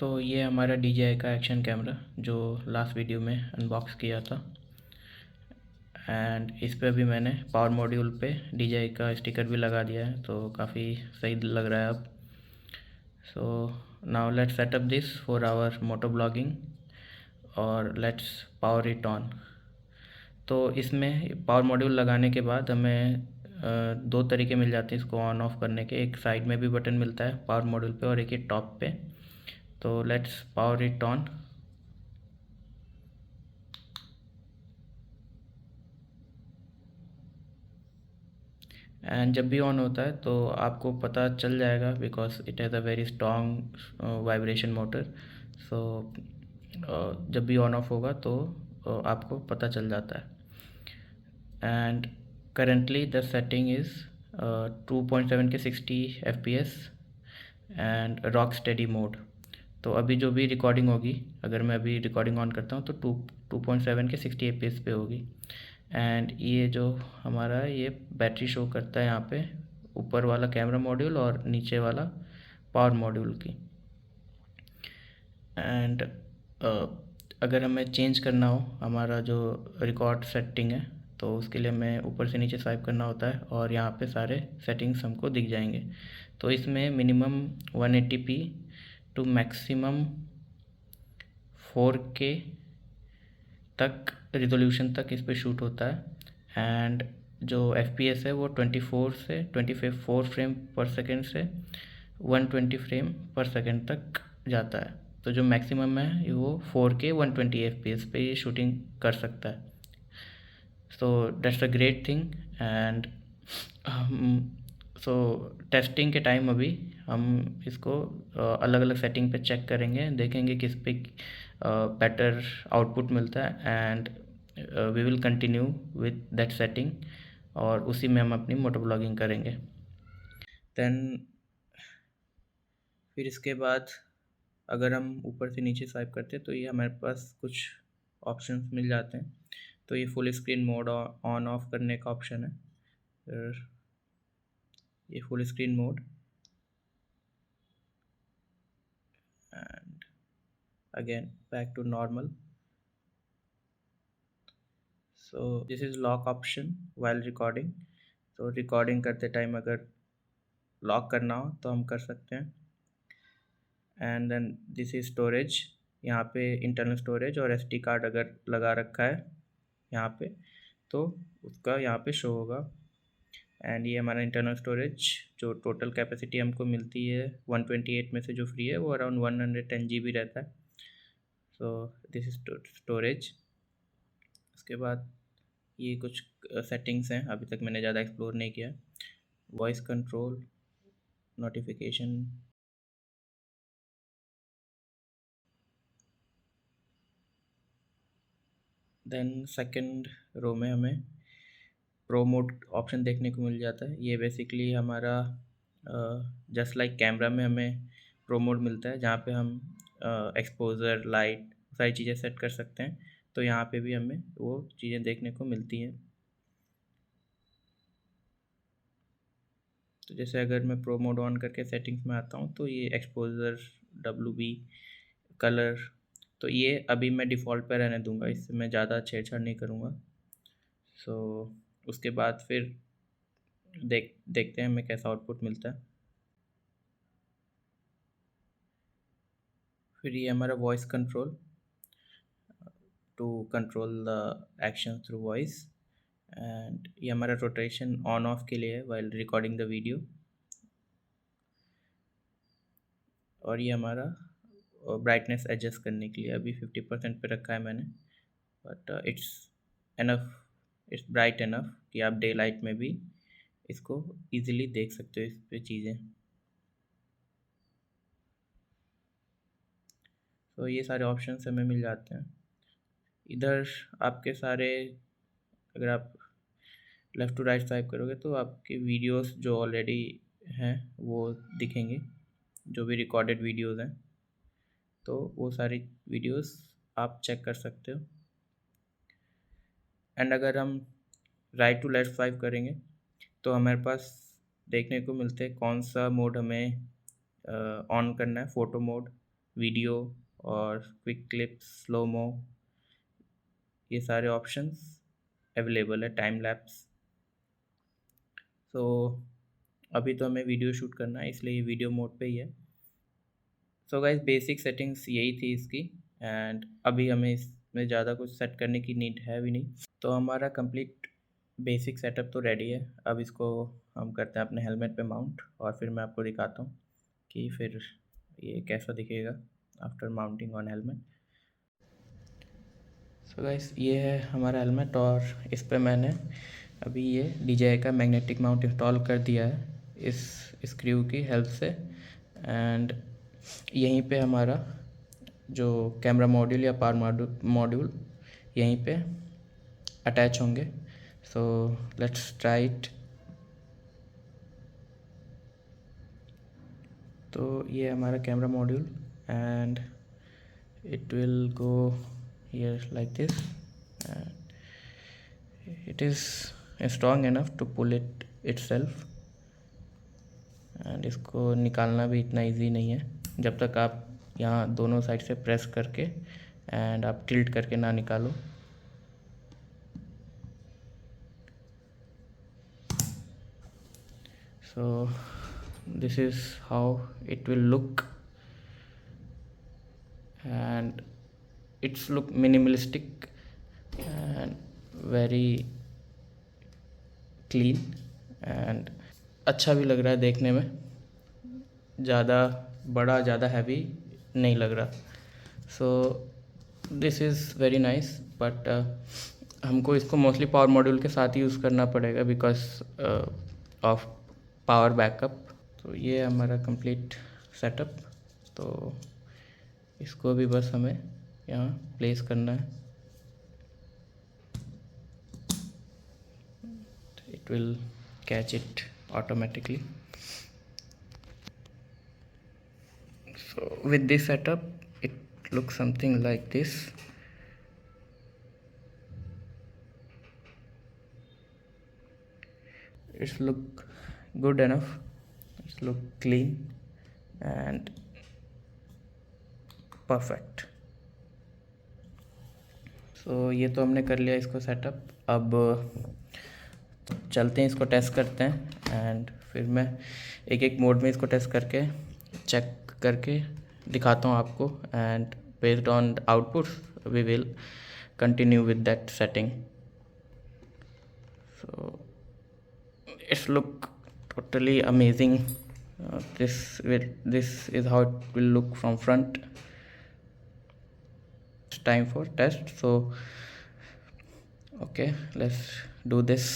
तो ये हमारा DJI का एक्शन कैमरा जो लास्ट वीडियो में अनबॉक्स किया था, एंड इस पे भी मैंने पावर मॉड्यूल पे DJI का स्टिकर भी लगा दिया है, तो काफ़ी सही लग रहा है अब। So now let's set up this for our moto vlogging और लेट्स पावर इट ऑन। तो इसमें पावर मॉड्यूल लगाने के बाद हमें दो तरीके मिल जाते हैं इसको ऑन ऑफ करने के। एक साइड में भी बटन मिलता है पावर मॉड्यूल पे और एक ही टॉप पे। तो let's power it on. And जब भी ऑन होता है तो आपको पता चल जाएगा because it has a very strong vibration motor. So जब भी ऑन ऑफ होगा तो आपको पता चल जाता है। And currently the setting is 2.7 के 60 FPS and rock steady mode. तो अभी जो भी रिकॉर्डिंग होगी, अगर मैं अभी रिकॉर्डिंग ऑन करता हूँ तो 2.7 के 60 FPS पे होगी। एंड ये जो हमारा ये बैटरी शो करता है यहाँ पे, ऊपर वाला कैमरा मॉड्यूल और नीचे वाला पावर मॉड्यूल की। एंड अगर हमें चेंज करना हो हमारा जो रिकॉर्ड सेटिंग है तो उसके लिए हमें ऊपर से नीचे स्वाइप करना होता है और यहाँ पे सारे सेटिंग्स हमको दिख जाएंगे। तो इसमें minimum 180p to maximum 4K तक रिजोल्यूशन तक इस पे शूट होता है। एंड जो FPS है वो 24 फ्रेम पर सेकेंड से 120 फ्रेम पर सेकेंड तक जाता है। तो जो मैक्सिमम है वो 4K 120 FPS पे ये शूटिंग कर सकता है। So that's a great thing. And so testing के टाइम अभी हम इसको अलग अलग सेटिंग पे चेक करेंगे, देखेंगे किस पे बेटर आउटपुट मिलता है। And we will continue with that setting और उसी में हम अपनी मोटो ब्लॉगिंग करेंगे। देन फिर इसके बाद अगर हम ऊपर से नीचे स्वाइप करते हैं तो ये हमारे पास कुछ ऑप्शंस मिल जाते हैं। तो ये full screen mode on off करने का ऑप्शन है। फिर ये full screen mode and again back to normal. So this is lock option while recording. तो रिकॉर्डिंग करते टाइम अगर लॉक करना हो तो हम कर सकते हैं। And then this is storage. यहाँ पे इंटरनल स्टोरेज और SD कार्ड अगर लगा रखा है यहाँ पे तो उसका यहाँ पे शो होगा। एंड ये हमारा इंटरनल स्टोरेज जो टोटल कैपेसिटी हमको मिलती है 128 में से जो फ्री है वो अराउंड 110 GB रहता है। So this is storage. उसके बाद ये कुछ सेटिंग्स हैं, अभी तक मैंने ज़्यादा एक्सप्लोर नहीं किया। Voice control, notification, then second row में हमें प्रो मोड ऑप्शन देखने को मिल जाता है। ये बेसिकली हमारा जस्ट लाइक कैमरा में हमें प्रो मोड मिलता है जहाँ पे हम एक्सपोजर, लाइट, सारी चीज़ें सेट कर सकते हैं। तो यहाँ पे भी हमें वो चीज़ें देखने को मिलती हैं। तो जैसे अगर मैं प्रो मोड ऑन करके सेटिंग्स में आता हूँ तो ये एक्सपोजर, WB, कलर, तो ये अभी मैं डिफ़ॉल्ट पे रहने दूंगा, इससे मैं ज़्यादा छेड़छाड़ नहीं करूँगा। सो उसके बाद फिर देखते हैं हमें कैसा आउटपुट मिलता है। फिर ये हमारा voice control to control the action through voice. And ये हमारा रोटेशन ऑन ऑफ के लिए है वाइल रिकॉर्डिंग द वीडियो। और ये हमारा ब्राइटनेस एडजस्ट करने के लिए अभी 50% पे रखा है मैंने, but it's enough, it's bright enough कि आप डे लाइट में भी इसको इजीली देख सकते हो इस पे चीज़ें। तो ये सारे ऑप्शंस हमें मिल जाते हैं इधर। आपके सारे, अगर आप लेफ़्ट टू राइट स्वाइप करोगे तो आपके वीडियोस जो ऑलरेडी हैं वो दिखेंगे, जो भी रिकॉर्डेड वीडियोस हैं तो वो सारी वीडियोस आप चेक कर सकते हो। एंड अगर हम राइट टू लेफ्ट स्वाइप करेंगे तो हमारे पास देखने को मिलते हैं कौन सा मोड हमें ऑन करना है। फ़ोटो मोड, वीडियो और क्विक क्लिप्स, स्लोमो, ये सारे ऑप्शंस अवेलेबल है, टाइम लैप्स। सो अभी तो हमें वीडियो शूट करना है, इसलिए ये वीडियो मोड पे ही है। सो गाइस, बेसिक सेटिंग्स यही थी इसकी, एंड अभी हमें इसमें ज़्यादा कुछ सेट करने की नीड है भी नहीं। तो हमारा कंप्लीट बेसिक सेटअप तो रेडी है। अब इसको हम करते हैं अपने हेलमेट पे माउंट, और फिर मैं आपको दिखाता हूँ कि फिर ये कैसा दिखेगा after mounting on helmet. So guys, ये है हमारा हेलमेट, और इस पे मैंने अभी ये DJI का मैग्नेटिक माउंट इंस्टॉल कर दिया है इस स्क्रू की हेल्प से। एंड यहीं पे हमारा जो कैमरा मॉड्यूल या पावर मॉड्यूल यहीं पे अटैच होंगे। So let's try it. तो ये हमारा camera module, and it will go here like this, and it is strong enough to pull it itself, and इसको निकालना भी इतना इजी नहीं है जब तक आप यहाँ दोनों साइड से प्रेस करके एंड आप टिल्ट करके ना निकालो। so this is how it will look, and it's look minimalistic and very clean, and अच्छा भी लग रहा है देखने में, ज़्यादा बड़ा, ज़्यादा हैवी नहीं लग रहा। सो this is very nice, but हमको इसको मोस्टली पावर मॉड्यूल के साथ यूज़ करना पड़ेगा बिकॉज ऑफ पावर बैकअप। तो ये हमारा कंप्लीट सेटअप, तो इसको भी बस हमें यहाँ प्लेस करना है। It will catch it automatically. So with this setup it looks something like this. It's look good enough, it's look clean and perfect. So ये तो हमने कर लिया इसको सेटअप। अब चलते हैं, इसको टेस्ट करते हैं, एंड फिर मैं एक एक मोड में इसको टेस्ट करके चेक करके दिखाता हूँ आपको, and based on outputs we will continue with that setting. So it's look totally amazing. This is how it will look from front. It's time for test. So okay, let's do this.